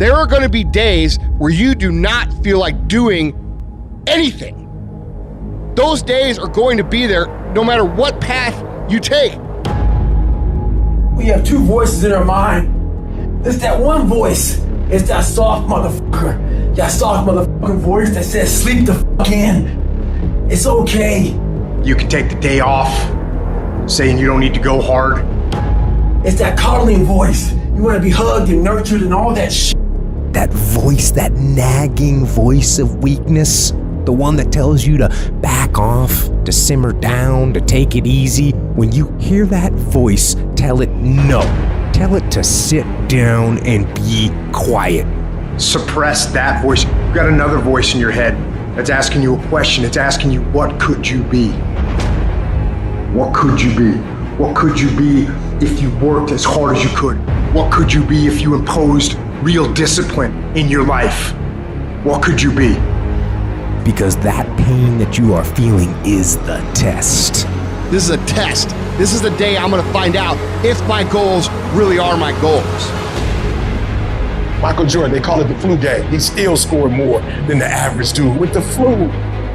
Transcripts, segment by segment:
There are going to be days where you do not feel like doing anything. Those days are going to be there no matter what path you take. We have two voices in our mind. It's that one voice. It's that soft motherfucker. That soft motherfucking voice that says sleep the fuck in. It's okay. You can take the day off, saying you don't need to go hard. It's that coddling voice. You want to be hugged and nurtured and all that shit. That voice, that nagging voice of weakness, the one that tells you to back off, to simmer down, to take it easy. When you hear that voice, tell it no. Tell it to sit down and be quiet. Suppress that voice. You've got another voice in your head that's asking you a question. It's asking you, what could you be? What could you be? What could you be if you worked as hard as you could? What could you be if you imposed real discipline in your life? What could you be? Because that pain that you are feeling is the test. This is a test. This is the day I'm going to find out if my goals really are my goals. Michael Jordan, they call it the flu game. He still scored more than the average dude with the flu.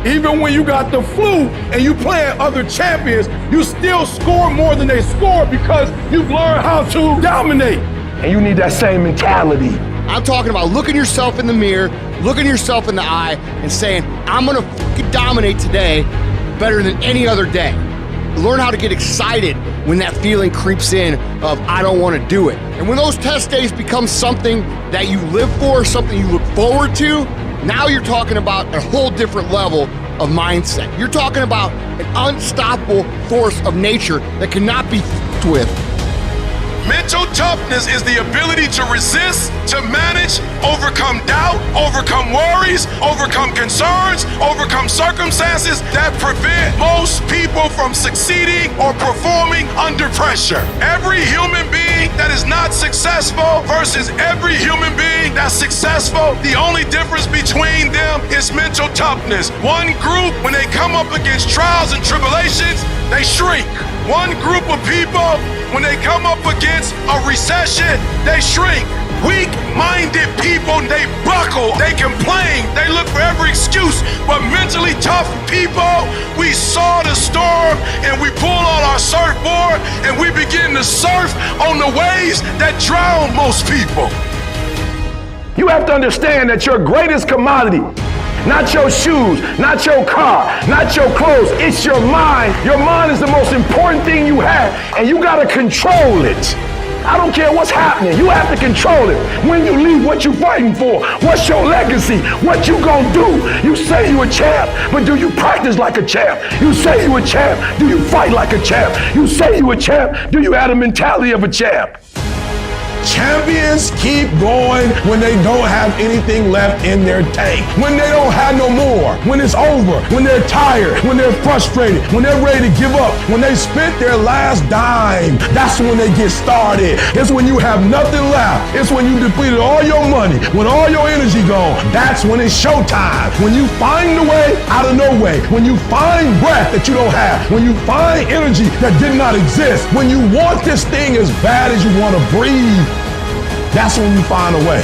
Even when you got the flu and you playing other champions, you still score more than they score because you've learned how to dominate. And you need that same mentality. I'm talking about looking yourself in the mirror, looking yourself in the eye, and saying, I'm gonna fucking dominate today better than any other day. Learn how to get excited when that feeling creeps in of, I don't wanna do it. And when those test days become something that you live for, something you look forward to, now you're talking about a whole different level of mindset. You're talking about an unstoppable force of nature that cannot be f***ed with. Mental toughness is the ability to resist, to manage, overcome doubt, overcome worries, overcome concerns, overcome circumstances that prevent most people from succeeding or performing under pressure. Every human being that is not successful versus every human being that's successful, the only difference between them is mental toughness. One group, when they come up against trials and tribulations, they shrink. One group of people, when they come up against a recession, they shrink. Weak-minded people, they buckle, they complain, they look for every excuse. But mentally tough people, we saw the storm and we pull on our surfboard and we begin to surf on the waves that drown most people. You have to understand that your greatest commodity, not your shoes, not your car, not your clothes, it's your mind. Your mind is the most important thing you have, and you gotta control it. I don't care what's happening, you have to control it. When you leave, what you fighting for? What's your legacy? What you gonna do? You say you a champ, but do you practice like a champ? You say you a champ, do you fight like a champ? You say you a champ, do you have the mentality of a champ? Champions keep going when they don't have anything left in their tank. When they don't have no more. When it's over. When they're tired. When they're frustrated. When they're ready to give up. When they spent their last dime. That's when they get started. It's when you have nothing left. It's when you depleted all your money. When all your energy gone. That's when it's showtime. When you find the way out of no way. When you find breath that you don't have. When you find energy that did not exist. When you want this thing as bad as you want to breathe. That's when you find a way.